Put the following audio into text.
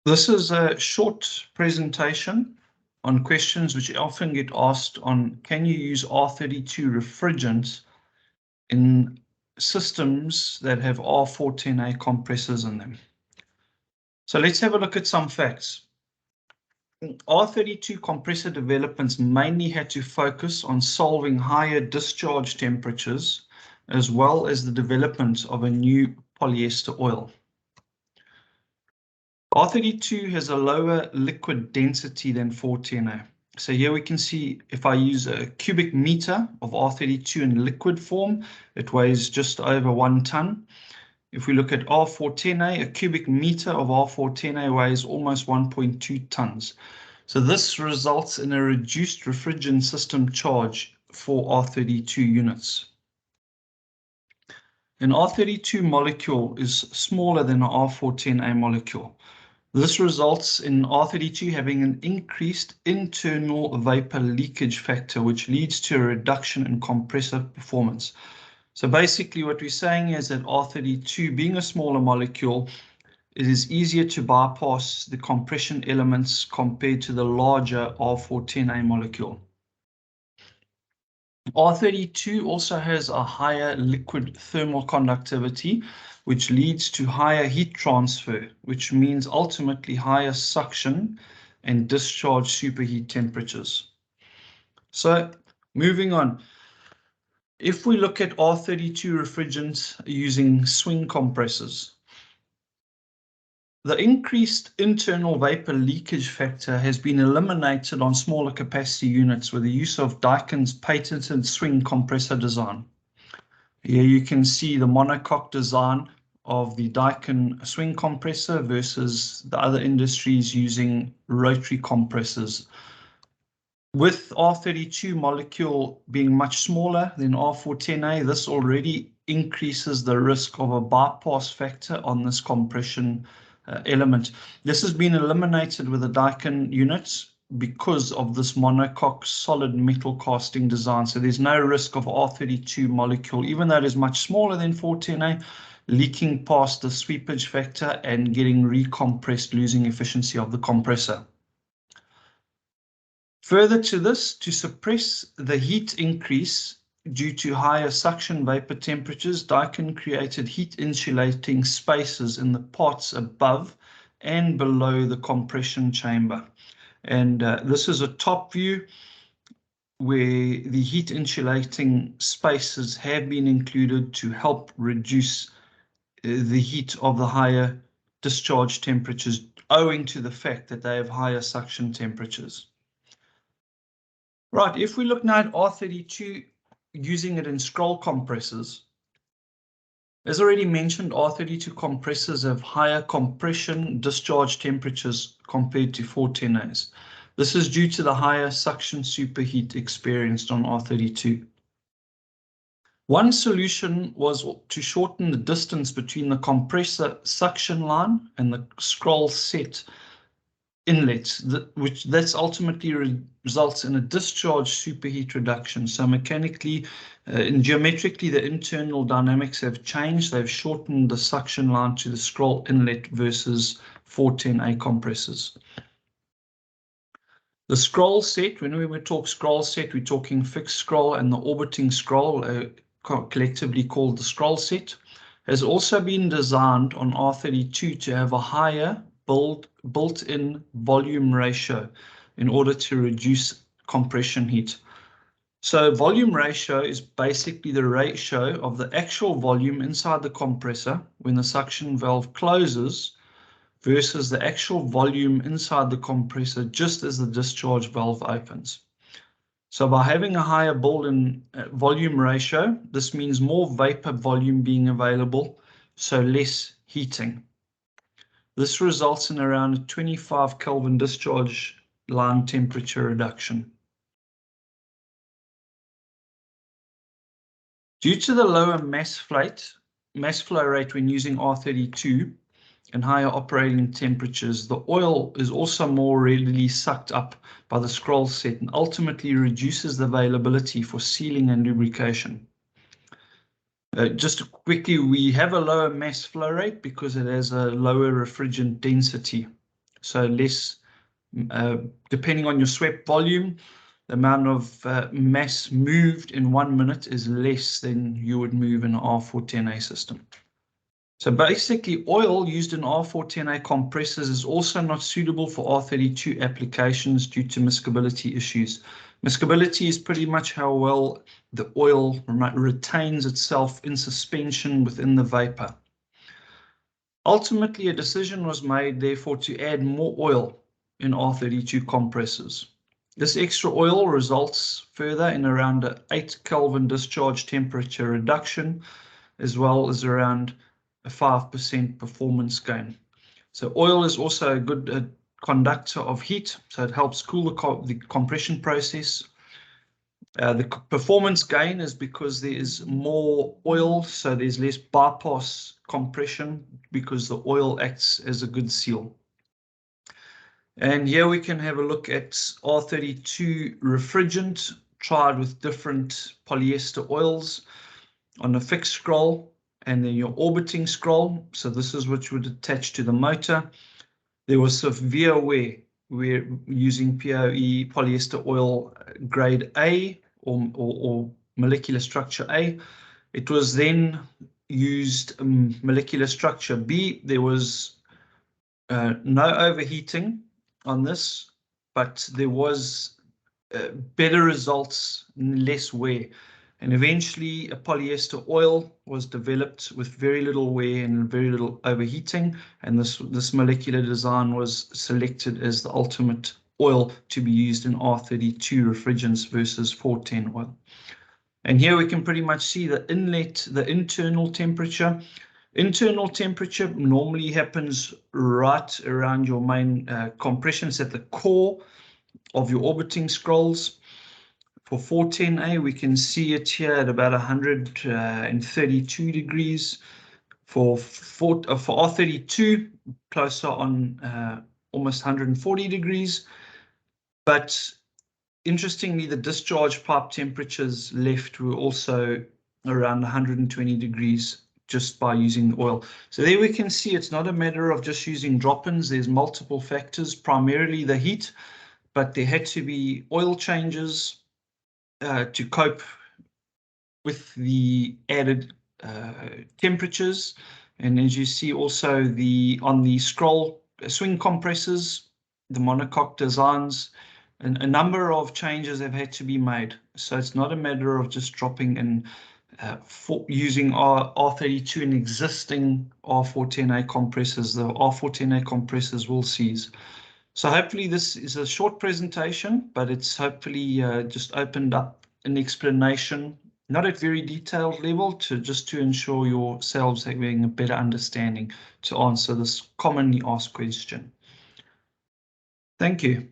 This is a short presentation on questions which often get asked on can you use R32 refrigerant in systems that have R410a compressors in them. So let's have a look at some facts. R32 compressor developments mainly had to focus on solving higher discharge temperatures as well as the development of a new polyester oil. R32 has a lower liquid density than 410A. So here we can see if I use a cubic meter of R32 in liquid form, it weighs just over 1 ton. If we look at R410A, a cubic meter of R410A weighs almost 1.2 tons. So this results in a reduced refrigerant system charge for R32 units. An R32 molecule is smaller than an R410A molecule. This results in R32 having an increased internal vapor leakage factor, which leads to a reduction in compressor performance. So basically what we're saying is that R32, being a smaller molecule, it is easier to bypass the compression elements compared to the larger R410A molecule. R32 also has a higher liquid thermal conductivity, which leads to higher heat transfer, which means ultimately higher suction and discharge superheat temperatures. So moving on, if we look at R32 refrigerants using swing compressors, the increased internal vapor leakage factor has been eliminated on smaller capacity units with the use of Daikin's patented swing compressor design. Here you can see the monocoque design of the Daikin swing compressor versus the other industries using rotary compressors. With R32 molecule being much smaller than R410A, this already increases the risk of a bypass factor on this compression element. This has been eliminated with the Daikin units because of this monocoque solid metal casting design. So there's no risk of R32 molecule, even though it is much smaller than 410A, leaking past the sweepage factor and getting recompressed, losing efficiency of the compressor. Further to this, to suppress the heat increase due to higher suction vapor temperatures, Daikin created heat insulating spaces in the parts above and below the compression chamber. And this is a top view where the heat insulating spaces have been included to help reduce the heat of the higher discharge temperatures owing to the fact that they have higher suction temperatures. Right, if we look now at R32, using it in scroll compressors, as already mentioned, R32 compressors have higher compression discharge temperatures compared to 410As. This is due to the higher suction superheat experienced on R32. One solution was to shorten the distance between the compressor suction line and the scroll set inlets, which ultimately results in a discharge superheat reduction. So mechanically and geometrically, the internal dynamics have changed. They've shortened the suction line to the scroll inlet versus 410A compressors. The scroll set, when we talk scroll set, we're talking fixed scroll and the orbiting scroll, collectively called the scroll set, has also been designed on R32 to have a higher built-in volume ratio in order to reduce compression heat. So volume ratio is basically the ratio of the actual volume inside the compressor when the suction valve closes versus the actual volume inside the compressor just as the discharge valve opens. So by having a higher built-in volume ratio, this means more vapor volume being available, so less heating. This results in around a 25 Kelvin discharge line temperature reduction. Due to the lower mass flow rate when using R32 and higher operating temperatures, the oil is also more readily sucked up by the scroll set and ultimately reduces the availability for sealing and lubrication. Just quickly, we have a lower mass flow rate because it has a lower refrigerant density. So less, depending on your swept volume, the amount of mass moved in 1 minute is less than you would move in an R410a system. So basically, oil used in R410a compressors is also not suitable for R32 applications due to miscibility issues. Miscibility is pretty much how well the oil retains itself in suspension within the vapor. Ultimately, a decision was made, therefore, to add more oil in R32 compressors. This extra oil results further in around an 8 Kelvin discharge temperature reduction, as well as around a 5% performance gain. So oil is also a good conductor of heat, so it helps cool the compression process. The performance gain is because there is more oil, so there's less bypass compression because the oil acts as a good seal. And here we can have a look at R32 refrigerant tried with different polyester oils on a fixed scroll and then your orbiting scroll. So this is what would attach to the motor. There was severe wear. We're using POE polyester oil grade A or molecular structure A. It was then used molecular structure B. There was no overheating on this, but there was better results, less wear. And eventually a polyester oil was developed with very little wear and very little overheating. And this molecular design was selected as the ultimate oil to be used in R32 refrigerants versus 410 oil. And here we can pretty much see the inlet, the internal temperature. Internal temperature normally happens right around your main compressions at the core of your orbiting scrolls. For 410A, we can see it here at about 132 degrees. For R32, closer on almost 140 degrees. But interestingly, the discharge pipe temperatures left were also around 120 degrees just by using the oil. So there we can see it's not a matter of just using drop-ins. There's multiple factors, primarily the heat, but there had to be oil changes to cope with the added temperatures. And as you see also on the scroll swing compressors, the monocoque designs, and a number of changes have had to be made. So it's not a matter of just dropping in using R32 and existing R410a compressors. The R410a compressors will cease. So hopefully this is a short presentation, but it's hopefully just opened up an explanation, not at very detailed level, just to ensure yourselves having a better understanding to answer this commonly asked question. Thank you.